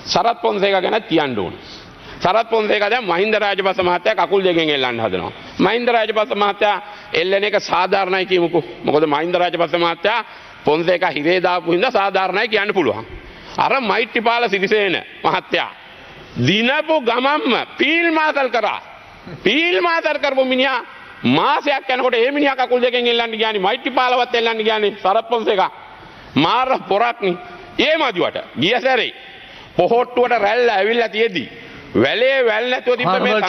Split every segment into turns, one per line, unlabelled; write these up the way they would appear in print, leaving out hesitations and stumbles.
සරත් පොන්සේක ගැන කියන්න ඕනේ. සරත් පොන්සේක දැන් මහින්ද රාජපක්ෂ මහත්තයා කකුල් දෙකෙන් එල්ලන්න හදනවා. මහින්ද රාජපක්ෂ මහත්තයා එල්ලන එක සාධාරණයි කියමුකෝ. මොකද මහින්ද රාජපක්ෂ මහත්තයා පොන්සේක හිරේ දාපු හින්දා සාධාරණයි කියන්න පුළුවන්. අර මෛත්‍රීපාල සිරිසේන මහත්තයා දිනපු ගමම්ම පීල් මාතල් කරා. පීල් මාතල් කරපු මිනිහා මාසයක් යනකොට ඒ මිනිහා කකුල් දෙකෙන් එල්ලන්න ගියානි මෛත්‍රීපාලවත් එල්ලන්න ගියානි සරත් පොන්සේක. මාර පොරක්නි. ඒ මදිවට ගිය සැරේ පොහොට්ටුවට රැල්ල ඇවිල්ලා තියෙද්දි වැලේ වැල් නැතුව තිබ්බ මේ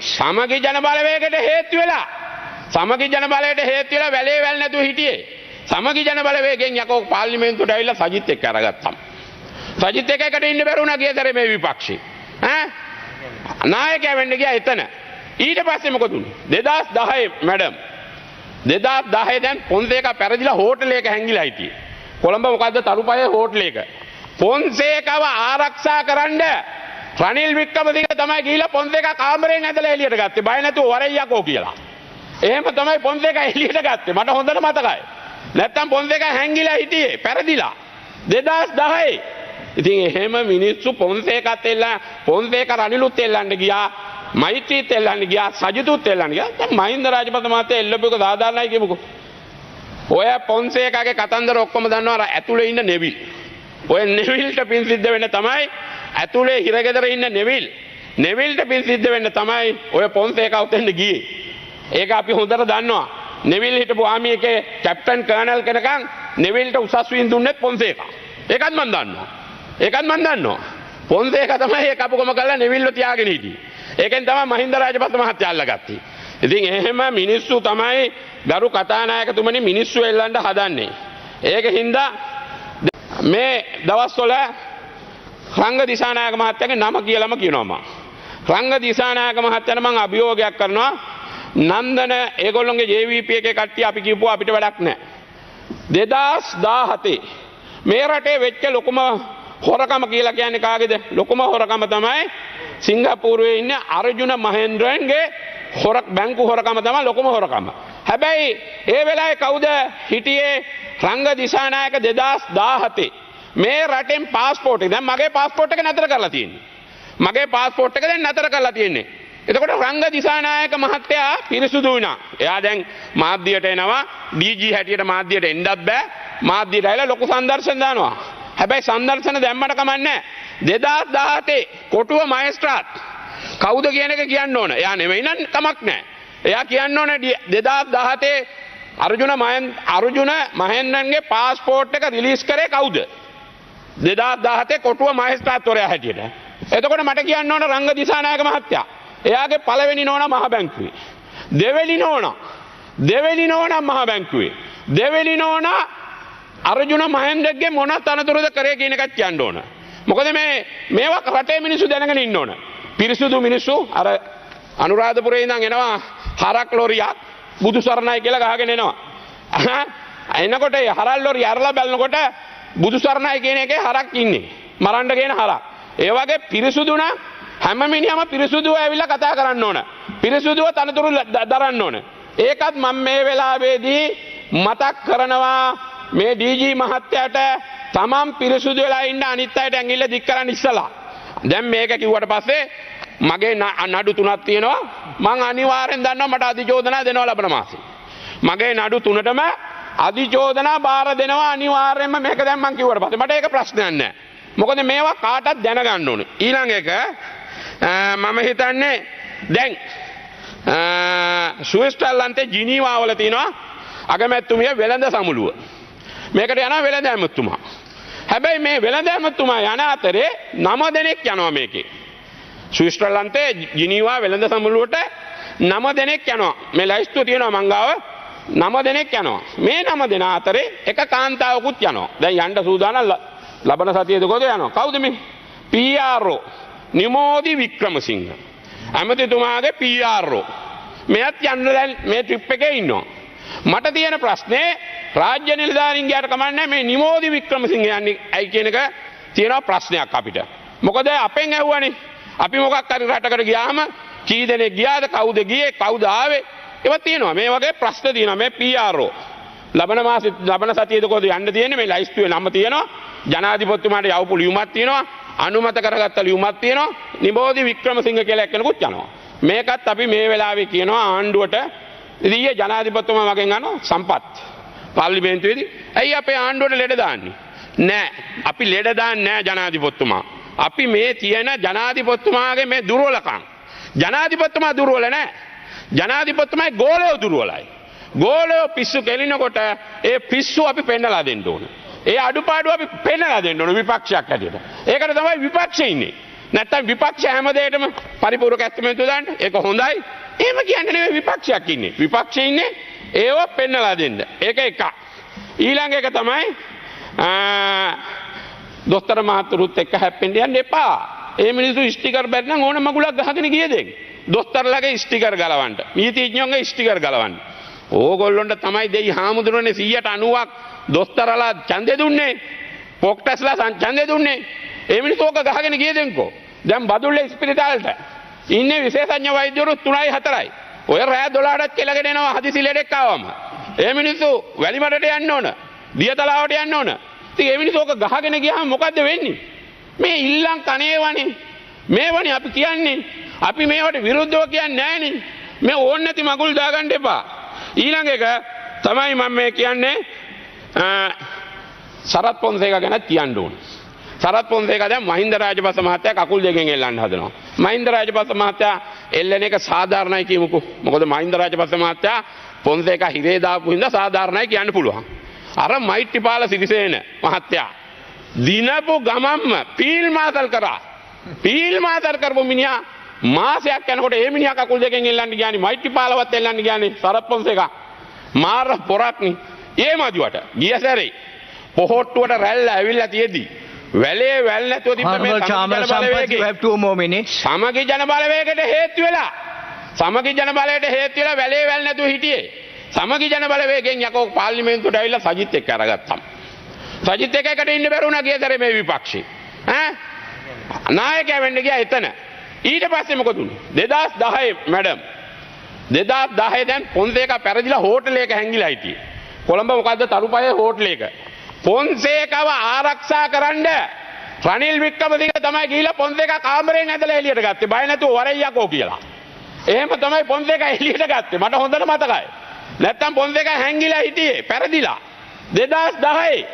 සමගි ජන බලවේගයට හේතු වෙලා සමගි ජන බලයට හේතු වෙලා වැලේ වැල් නැතුව හිටියේ. සමගි ජන බලවේගයෙන් යකෝ පාර්ලිමේන්තුවට ඇවිල්ලා සජිත් එක්ක අරගත්තා. සජිත් එක්ක එකට ඉන්න බැරුණා ගිය සැරේ මේ විපක්ෂේ. නායකයා වෙන්න ගියා එතන. ඊට පස්සේ මොකද උනේ? 2010 මැඩම් 2010 දැන් පොන්සේක පැරදිලා හෝටලයක හැංගිලා හිටියේ. කොළඹ මොකද්ද තරුපයේ හෝටලයක. පොන්සේකව ආරක්ෂා කරන්න රනිල් වික්‍රමසිංහ තමයි ගිහිල්ලා පොන්සේක කාමරයෙන් ඇදලා එළියට ගත්තේ. බය නැතුව වරෙයියකෝ කියලා. එහෙම තමයි පොන්සේක එළියට ගත්තේ. මට හොඳට මතකයි. නැත්තම් පොන්සේක හැංගිලා හිටියේ පැරදිලා 2010. ඉතින් එහෙම මිනිස්සු පොන්සේකත් එල්ල පොන්සේක රනිලුත් එල්ලන්න ගියා. මෛත්‍රීත් එල්ලන්න ගියා. සජිතුත් එල්ලන්න ගියා. දැන් මහින්ද රාජපක්ෂ මහත්තයා එල්ලපු එක සාධාරණයි කියමුකෝ. ඔය පොන්සේකගේ කතන්දර ඔක්කොම දන්නවා ඇතුලේ ඉන්න නෙවිල්. ඔය නෙවිල්ට පින් සිද්ධ වෙන්න තමයි ඇතුලේ හිරගෙදර ඉන්න නෙවිල්. නෙවිල්ට පින් සිද්ධ වෙන්න තමයි ඔය පොන්සේක උතෙන්ද ගියේ. ඒක අපි හොඳට දන්නවා. නෙවිල් හිටපු ආමි එකේ කැප්ටන් කර්නල් කෙනකන් නෙවිල්ට උසස් වීන් දුන්නෙත් පොන්සේක. ඒකත් මම දන්නවා. පොන්සේක තමයි ඒ කපුකම කරලා නෙවිල්ව තියාගෙන හිටියේ. ඒකෙන් තමයි මහින්ද රාජපක්ෂ මහත්තයා අල්ලගත්තේ. ඉතින් එහෙම මිනිස්සු තමයි ගරු කතානායකතුමනි මිනිස්සු එල්ලන්න හදන්නේ. ඒක හින්දා මේ දවස්වල රංග දිසානායක මහත්තයාගේ නම කියලාම කියනවා මම. රංග දිසානායක මහත්තයාට මම අභියෝගයක් කරනවා. නන්දන ඒගොල්ලොන්ගේ JVP එකේ කට්ටිය අපි කියපුවා අපිට වැඩක් නැහැ. 2017 මේ රටේ වෙච්ච ලොකුම හොරකම කියලා කියන්නේ කාගේද? ලොකුම හොරකම තමයි සිංගප්පූරුවේ ඉන්න අර්ජුන මහේන්ද්‍රන්ගේ බැංකු හොරකම තමයි ලොකුම හොරකම. හැබැයි ඒ වෙලාවේ කවුද හිටියේ? රංග දිසානායක 2017 මේ රටෙන් පාස්පෝර්ට් එක දැන් මගේ පාස්පෝර්ට් එක නතර කරලා තියෙන්නේ. මගේ පාස්පෝර්ට් එක දැන් නතර කරලා තියෙන්නේ. එතකොට රංග දිසානායක මහත්තයා පිරිසුදු වුණා. එයා දැන් මාධ්‍යයට එනවා. DG හැටියට මාධ්‍යයට එන්නත් බෑ. මාධ්‍යයට ඇවිල්ලා ලොකු සංදර්ශන දානවා. හැබැයි සංදර්ශන දැම්මට කමන්නේ 2017 කොටුව මහේස්ත්‍රාත් කවුද කියන එක කියන්න ඕන. එයා නෙවෙයි නම් කමක් නැහැ. එයා කියන්න ඕන 2017 අර්ජුන මහේන්ද්‍රන්ගේ පාස්පෝර්ට් එක රිලීස් කරේ කවුද? 2017 කොටුව මහේස්ත්‍රාත්වරයා හැටියට. එතකොට මට කියන්න ඕන රංග දිසානායක මහත්තයා. එයාගේ පළවෙනි නෝනා මහ බැංකුවේ. දෙවෙනි නෝනා මහ බැංකුවේ. දෙවෙනි නෝනා අර්ජුන මහේන්ද්‍රගේ මොන තනතුරුද කරේ කියන එකත් කියන්න ඕන. මොකද මේවා රටේ මිනිස්සු දැනගෙන ඉන්න ඕන. පිරිසුදු මිනිස්සු අර අනුරාධපුරේ ඉඳන් එනවා හරක් ලොරියක් බුදු සරණයි කියලා ගහගෙන එනවා. එනකොට ඒ හරල් ලොරිය අරලා බලනකොට බුදු සරණයි කියන එකේ හරක් ඉන්නේ. මරන්න කියන හරක්. ඒ වගේ පිරිසුදු නම් හැම මිනිහම පිරිසුදුව ඇවිල්ලා කතා කරන්න ඕන. පිරිසුදුව තනතුරු දරන්න ඕන. ඒකත් මම මේ වෙලාවේදී මතක් කරනවා මේ DG මහත්තයාට තමන් පිරිසුදු වෙලා ඉන්න අනිත් අයට ඇඟිල්ල දික් කරන්න ඉස්සලා. දැන් මේක කිව්වට පස්සේ මගේ නඩු 3ක් තියෙනවා. මං අනිවාර්යෙන් දන්නවා මට අධිචෝදනා දෙනවා ලබන මාසේ. මගේ නඩු 3ටම අධිචෝදනා බාර දෙනවා අනිවාර්යෙන්ම. මේක දැන් මං කිව්වට පස්සේ මට ඒක ප්‍රශ්නයක් නැහැ. මොකද මේවා කාටවත් දැනගන්න ඕනේ. ඊළඟ එක මම හිතන්නේ දැන් ස්විට්සර්ලන්තේ ජිනීවා වල තියෙනවා අගමැතිතුමිය වෙළඳ සමුළුව. මේකට යනවා වෙළඳ ඇමතුමා. හැබැයි මේ වෙළඳ ඇමතුමා යන අතරේ 9 දෙනෙක් යනවා මේකේ. ස්විට්සර්ලන්තේ ජිනීවා වෙළඳ සමුළුවට 9 දෙනෙක් යනවා. මේ ලයිස්තුව තියෙනවා මං ගාව 9 දෙනෙක් යනවා. මේ 9 දෙනා අතරේ එක කාන්තාවකුත් යනවා. දැන් යන්න සූදානම් ලබන සතියේද කොහෙද යනවා? කවුද මේ? PRO නිමෝදි වික්‍රමසිංහ. ඇමතිතුමාගේ PRO. මෙයත් යන්න දැන් මේ ට්‍රිප් එකේ ඉන්නවා. මට තියෙන ප්‍රශ්නේ රාජ්‍ය නිලධාරීන් ගියාට කමන්නේ මේ නිමෝදි වික්‍රමසිංහ යන්නේ ඇයි කියන එක තියෙනවා ප්‍රශ්නයක් අපිට. මොකද අපෙන් ඇහුවනේ. අපි මොකක් හරි රටකට ගියාම කී දෙනෙක් ගියාද? කවුද ගියේ? කවුද ආවේ? ඒවා තියෙනවා. මේ වගේ ප්‍රශ්න තියෙනවා. මේ PRO ලබන සතියේද කොහෙද යන්න තියෙන්නේ? මේ ලයිස්තුවේ නම තියෙනවා. ජනාධිපතිතුමාට යවපු ලියුමක් තියෙනවා. අනුමත කරගත්ත ලියුමක් තියෙනවා. නිබෝධි වික්‍රමසිංහ කියලා එක්කෙනෙකුත් යනවා. මේකත් අපි මේ වෙලාවේ කියනවා ආණ්ඩුවට ඊයේ ජනාධිපතිතුමා මගෙන් අහනවා සම්පත් පාර්ලිමේන්තුවේදී ඇයි අපේ ආණ්ඩුවට ලෙඩ දාන්නේ? නෑ අපි ලෙඩ දාන්නේ නෑ ජනාධිපතිතුමා. අපි මේ තියෙන ජනාධිපතිතුමාගේ මේ දුර්වලකම්. ජනාධිපතිතුමා දුර්වල නෑ. ජනාධිපතිතුමාගේ ගෝලයෝ දුර්වලයි. ගෝලයෝ පිස්සු කෙලිනකොට ඒ පිස්සු අපි පෙන්නලා දෙන්න ඕන. ඒ අඩුපාඩු අපි පෙන්නලා දෙන්න ඕන විපක්ෂයක් හැටියට. ඒකට තමයි විපක්ෂේ ඉන්නේ. නැත්තම් විපක්ෂ හැමදේටම පරිපූර්ණක ඇස්තමෙන්තුව දාන්න. ඒක හොඳයි. එහෙම කියන්නේ නෙවෙයි විපක්ෂයක් ඉන්නේ. විපක්ෂේ ඉන්නේ ඒව පෙන්නලා දෙන්න. ඒක එක. ඊළඟ එක තමයි දොස්තර මහතුරුත් එක්ක හැප්පෙන්න යන්න එපා. ඒ මිනිස්සු ස්ටිකර් බැන්නම් ඕන මගුලක් ගහගෙන ගිය දෙන්න. දොස්තරලගේ ස්ටිකර් ගලවන්න. නීතිඥයන්ගේ ස්ටිකර් ගලවන්න. ඕගොල්ලොන්ට තමයි දෙයි හාමුදුරනේ 190ක් දොස්තරලා ඡන්දෙ දුන්නේ. පොක්ටස්ලා ඡන්දෙ දුන්නේ. ඒ මිනිස්සු ඕක ගහගෙන ගිය දෙන්නකෝ. දැන් බදුල්ලේ ස්පිරිතාලට ඉන්නේ විශේෂඥ වෛද්‍යවරු 3යි 4යි. ඔය රෑ 12ටත් කෙලගෙන එනවා හදිසි ලෙඩෙක් ආවම. ඒ මිනිස්සු වැලිමඩට යන්න ඕන. දියතලාවට යන්න ඕන. ඉතින් ඒ මිනිස්සු ඕක ගහගෙන ගියාම මොකද්ද වෙන්නේ? මේ ඉල්ලන් කණේවනේ. මේවනේ අපි කියන්නේ. අපි මේවට විරුද්ධව කියන්නේ නැහනේ. මේ ඕන් නැති මගුල් දාගන්න එපා. ඊළඟ එක තමයි මම මේ කියන්නේ සරත් පොන්සේකා ගැන කියන්න ඕන. සරත් පොන්සේකා දැන් මහින්ද රාජපක්ෂ මහත්තයා කකුල් දෙකෙන් එල්ලන්න හදනවා. මහින්ද රාජපක්ෂ මහත්තයා එල්ලන එක සාධාරණයි කියමුකෝ. මොකද මහින්ද රාජපක්ෂ මහත්තයා පොන්සේකා හිරේ දාපු හින්දා සාධාරණයි කියන්න පුළුවන්. අර මෛත්‍රීපාල සිරිසේන මහත්තයා දිනපු ගමම්ම පීල් මාතල් කරා. පීල් මාතල් කරපු මිනිහා මාසයක් යනකොට ඒ මිනිහා කකුල් දෙකෙන් එල්ලන්න ගියානේ මෛත්‍රීපාලවත් එල්ලන්න ගියානේ සරත් පොන්සේකා. මාර පොරක්නි. ඒ මදිවට ගිය සැරේ පොහොට්ටුවට රැල්ල ඇවිල්ලා තියෙද්දි වැලේ වැල් නැතුව තිබ්බ මේ සමගි ජන බලවේගයට හේතු වෙලා සමගි ජන බලයට හේතු වෙලා වැලේ වැල් නැතුව හිටියේ. සමගි ජන බලවේගයෙන් යකෝ පාර්ලිමේන්තුවට ඇවිල්ලා සජිත් එක්ක අරගත්තා. සජිත් එක්ක එකට ඉන්න බැරුණා ගිය සැරේ මේ විපක්ෂේ. නායකයා වෙන්න ගියා එතන. ඊට පස්සේ මොකද උනේ? 2010 මැඩම් 2010 දැන් පොන්සේකා පැරදිලා හෝටලයක හැංගිලා හිටියේ. කොළඹ මොකද්ද තරුපයේ හෝටලයක. පොන්සේකව ආරක්ෂා කරන්න රනිල් වික්‍රමසිංහ තමයි ගිහිල්ලා පොන්සේකා කාමරයෙන් ඇදලා එළියට ගත්තේ. බය නැතුව වරෙයියකෝ කියලා. එහෙම තමයි පොන්සේකා එළියට ගත්තේ. මට හොඳට මතකයි. නැත්තම් පොන්සේකා හැංගිලා හිටියේ පැරදිලා 2010.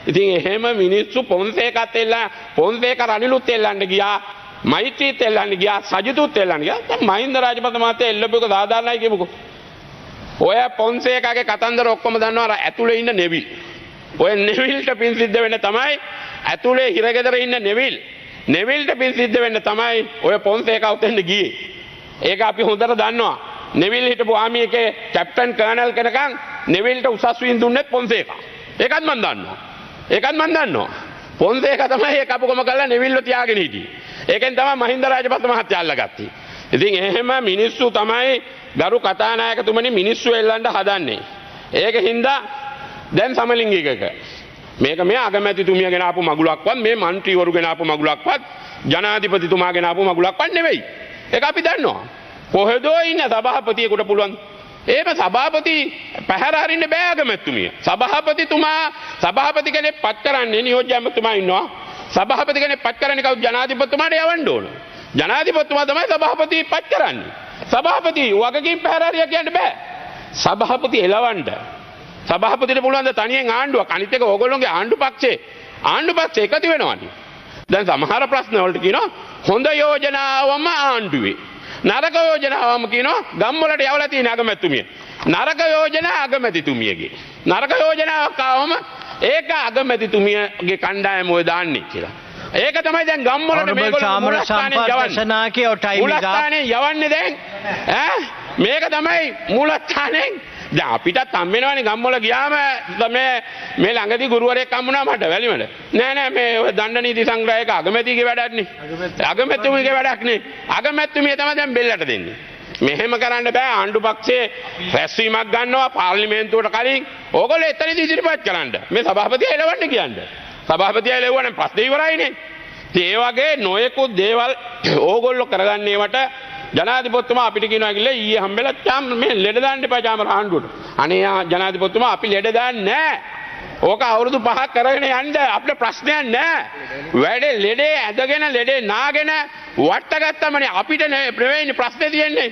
ඉතින් එහෙම මිනිස්සු පොන්සේකාත් එල්ලා පොන්සේකා රනිලුත් එල්ලන්න ගියා. මෛත්‍රීත් එල්ලන්න ගියා. සජිතුත් එල්ලන්න ගියා. දැන් මහින්ද රාජපක්ෂ මහත්තයා එල්ලපු එක සාධාරණයි කියමුකෝ. ඔය පොන්සේකාගේ කතන්දර ඔක්කොම දන්නවා. අර ඇතුලේ ඉන්න නෙවිල්. ඔය නෙවිල්ට පින් සිද්ධ වෙන්න තමයි ඇතුලේ හිරගෙදර ඉන්න නෙවිල්. නෙවිල්ට පින් සිද්ධ වෙන්න තමයි ඔය පොන්සේකා උතෙන්ද ගියේ. ඒක අපි හොඳට දන්නවා. නෙවිල් හිටපු ආමි එකේ කැප්ටන් කර්නල් කෙනකන් නෙවිල්ට උසස් වීම් දුන්නෙත් පොන්සේකා. ඒකත් මම දන්නවා. පොන්සේකා තමයි ඒ කපුකම කරලා නෙවිල්ව තියාගෙන හිටියේ. ඒකෙන් තමයි මහින්ද රාජපක්ෂ මහත්තයා අල්ලගත්තේ. ඉතින් එහෙම මිනිස්සු තමයි ගරු කතානායකතුමනි මිනිස්සු එල්ලන්න හදන්නේ. ඒක හින්දා දැන් සමලිංගිකක මේක මේ අගමැතිතුමිය ගෙන ආපු මගුලක්වත් මේ മന്ത്രിවරු ගෙන ආපු මගුලක්වත් ජනාධිපතිතුමා ගෙන ආපු මගුලක්වත් නෙවෙයි. ඒක අපි දන්නවා. කොහෙදෝ ඉන්න සභාපතියෙකුට පුළුවන්. එහෙම සභාපති පැහැර හරින්න බෑ අගමැතිතුමිය. සභාපති කෙනෙක් පත් කරන්නේ නියෝජ්‍ය ඇමතුමා ඉන්නවා. සභාපති කෙනෙක් පත් කරන්නේ කවුද? ජනාධිපතිතුමාට යවන්න ඕන. ජනාධිපතිතුමා තමයි සභාපති පත් කරන්නේ. සභාපති වගකීම් පැහැර හරිය කියන්න බෑ. සභාපති එලවන්න සභාපතිට පුළුවන් ද තනියෙන් ආණ්ඩුවක්. අනිත් එක ඕගොල්ලෝගේ ආණ්ඩු පක්ෂේ එකතු වෙනවනේ. දැන් සමහර ප්‍රශ්න වලට කියනවා හොඳ යෝජනාවම ආණ්ඩුවේ. නරක යෝජනාවම කියනවා ගම්වලට යවලා තියෙන අගමැතිතුමිය. නරක යෝජනා අගමැතිතුමියගේ. නරක යෝජනාවක් ආවම ඒක අගමැතිතුමියගේ කණ්ඩායම ඔය දාන්නේ කියලා. ඒක තමයි දැන් ගම්වලට මේගොල්ලෝ මූලස්ථානේ යවන්නේ දැන්. මේක තමයි මූලස්ථානේ. දැන් අපිටත් හම් වෙනවනේ ගම්වල ගියාම මේ ළඟදී ගුරුවරයෙක් හම්බුණා මට වැලිමඩ. නෑ මේ දණ්ඩ නීති සංග්‍රහයක අගමැතිගේ වැඩක් නේ. අගමැතිතුමියගේ වැඩක් නේ. අගමැතිතුමිය තමයි දැන් බෙල්ලට දෙන්නේ. මෙහෙම කරන්න බෑ. ආණ්ඩු පක්ෂයේ රැස්වීමක් ගන්නවා පාර්ලිමේන්තුවට කලින්. ඕගොල්ලෝ එතනදී ඉදිරිපත් කරන්න. මේ සභාපතිය එලවන්න කියන්නේ. සභාපතිය එලවුවනම් ප්‍රශ්නේ ඉවරයිනේ. ඉතින් ඒ වගේ නොයෙකුත් දේවල් ඕගොල්ලෝ කරගන්නේ වට ජනාධිපතිතුමා අපිට කියනවා කියලා ඊයේ හම්බෙලා මේ ලෙඩ දාන්න එපා චාමර ආණ්ඩුවට. අනේ ජනාධිපතිතුමා අපි ලෙඩ දාන්නේ නැහැ. ඕක අවුරුදු 5ක් කරගෙන යන්න අපිට ප්‍රශ්නයක් නැහැ. වැඩේ ලෙඩේ ඇදගෙන ලෙඩේ නාගෙන වට ගත්තමනේ අපිට ප්‍රවේණි ප්‍රශ්නේ තියෙන්නේ.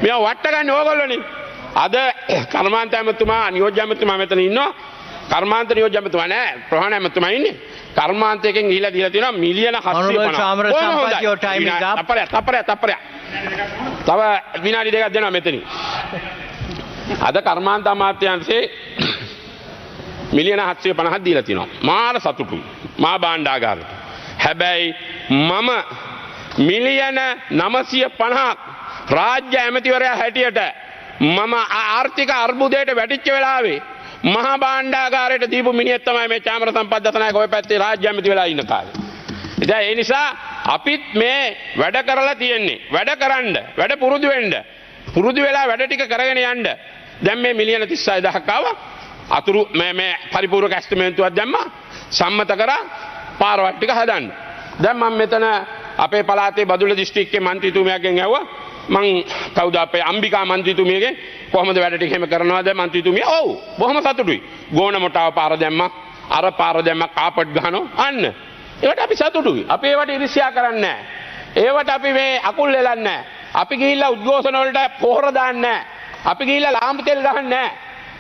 මෙයා වට ගන්න ඕගොල්ලෝනේ. අද කර්මාන්ත ඇමතුමා නියෝජ්‍ය ඇමතුමා මෙතන ඉන්නවා. කර්මාන්ත නියෝජ්‍ය ඇමතුමා නෑ ප්‍රහාණ ඇමතුමා ඉන්නේ. කර්මාන්තයෙන් ගිහිලා දීලා තියෙනවා මිලියන 750. තප්පරයක්. තව විනාඩි දෙකක් දෙනවා මෙතනින්. අද කර්මාන්ත අමාත්‍යාංශයේ මිලියන 750ක් දීලා තියෙනවා. මාර සතුටුයි. මා භාණ්ඩාගාරයට. හැබැයි මම මිලියන 950ක් රාජ්‍ය ඇමතිවරයා හැටියට මම ආර්ථික අර්බුදයට වැටිච්ච වෙලාවේ මහා භාණ්ඩාගාරයට දීපු මිනිහෙක් තමයි මේ චාමර සම්පත් දසනායක ඔය පැත්තේ රාජ්‍ය ඇමති වෙලා ඉන්න කාලේ. ඉතින් ඒ නිසා අපිත් මේ වැඩ කරලා තියෙන්නේ. වැඩ කරන්න, වැඩ පුරුදු වෙන්න. පුරුදු වෙලා වැඩ ටික කරගෙන යන්න. දැන් මේ මිලියන 36000ක් ආවා. අතුරු මේ පරිපූර්ණ ඇස්ටිමේන්තුවක් දැම්මා. සම්මත කරා පාරවල් ටික හදන්න. දැන් මම මෙතන අපේ පළාතේ බදුල්ල දිස්ත්‍රික්කයේ മന്ത്രിතුමියගෙන් ඇහුවා මං කවුද අපේ අම්බිකා മന്ത്രിතුමියගෙන් කොහොමද වැඩ ටික එහෙම කරනවද മന്ത്രിතුමිය? ඔව් බොහොම සතුටුයි. ගෝණ මොටාව පාර දැම්මා. අර පාර දැම්මා කාපට් ගහනවා. අන්න. ඒවට අපි සතුටුයි. අපි ඒවට ඉරිසියා කරන්නේ නැහැ. ඒවට අපි මේ අකුල් ලෙලන්නේ නැහැ. අපි ගිහිල්ලා උද්ඝෝෂණ වලට පොහොර දාන්නේ නැහැ. අපි ගිහිල්ලා ලාම්පු තෙල් ගහන්නේ නැහැ.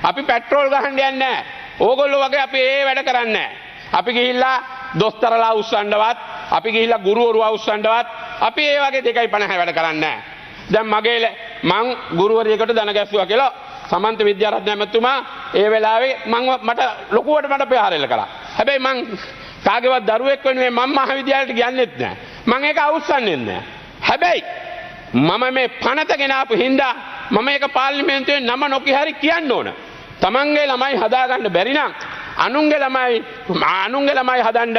අපි පෙට්‍රෝල් ගහන්න යන්නේ නැහැ. ඕගොල්ලෝ වගේ අපි ඒ වැඩ කරන්නේ නැහැ. අපි ගිහිල්ලා දොස්තරලා උස්සන්නවත්, අපි ගිහිල්ලා ගුරුවරුවා උස්සන්නවත් අපි ඒ වගේ 2.50 වැඩ කරන්නේ නැහැ. දැන් මං ගුරුවරියකට දන ගැස්සුවා කියලා සමන්ත විද්‍යාරත්න ඇමතුමා ඒ වෙලාවේ මට ලොකුවට ප්‍රහාරෙල කළා. හැබැයි මං කාගේවත් දරුවෙක් වෙනුවෙන් මම මහාවිද්‍යාලයට යන්නෙත් නැහැ. මං ඒක අවුස්සන්නේ නැහැ. හැබැයි මම මේ පනත ගෙනාපු හින්දා මම ඒක පාර්ලිමේන්තුවේ නම නොකිය හරි කියන්න ඕන. තමන්ගේ ළමයි හදාගන්න බැරි නම් අනුන්ගේ ළමයි හදන්න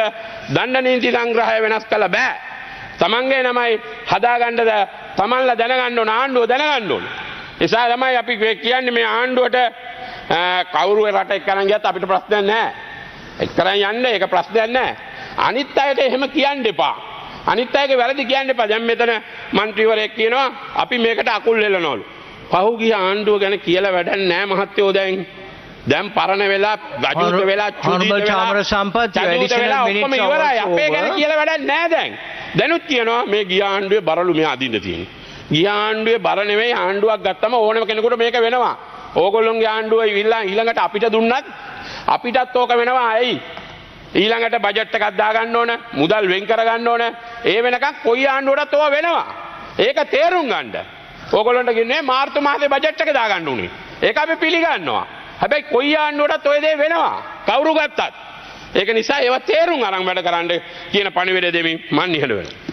දණ්ඩ නීති සංග්‍රහය වෙනස් කළ බෑ. තමන්ගේ ළමයි හදාගන්නද තමන්ලා දැනගන්න ඕන, ආණ්ඩුව දැනගන්න ඕන. ඒසා ළමයි අපි කියන්නේ මේ ආණ්ඩුවට කවුරු රට එක්කරන් ගියත් අපිට ප්‍රශ්නයක් නැහැ. එක්කරන් යන්න ඒක ප්‍රශ්නයක් නැහැ. අනිත් අයට එහෙම කියන්න එපා. අනිත් අයගේ වැරදි කියන්න එපා. දැන් මෙතන മന്ത്രിවරයෙක් කියනවා අපි මේකට අකුල් හෙලනවලු. පහුගිය ආණ්ඩුව ගැන කියලා වැඩක් නැහැ මහත්තයෝ දැන්. දැන් පරණ වෙලා ගජුත වෙලා චුදිත වෙලා ඔක්කොම ඉවරයි. අපේ ගැන කියලා වැඩක් නැහැ දැන්. දැනුත් කියනවා මේ ගිය ආණ්ඩුවේ බරලු මෙයා අදින්න තියෙන්නේ. ගිය ආණ්ඩුවේ බර නෙවෙයි, ආණ්ඩුවක් ගත්තම ඕනම කෙනෙකුට මේක වෙනවා. ඕගොල්ලෝගේ ආණ්ඩුව ඊළඟට අපිට දුන්නත් අපිටත් ඕක වෙනවා. ඇයි? ඊළඟට බජට් එකක් දාගන්න ඕන, මුදල් වෙන් කරගන්න ඕන. ඒ වෙනකන් කොයි ආණ්ඩුවටත් ඕවා වෙනවා. ඒක තේරුම් ගන්න. ඕගොල්ලන්ට කියන්නේ මාර්තු මාසේ බජට් එක දාගන්න උනේ. ඒක අපි පිළිගන්නවා. හැබැයි කොයි ආණ්ඩුවටත් ඔය දේ වෙනවා. කවුරු ගත්තත්. ඒක නිසා ඒවා තේරුම් අරන් වැඩ කරන්න කියන පණිවිඩය දෙමින් මම නිහඬ වෙනවා.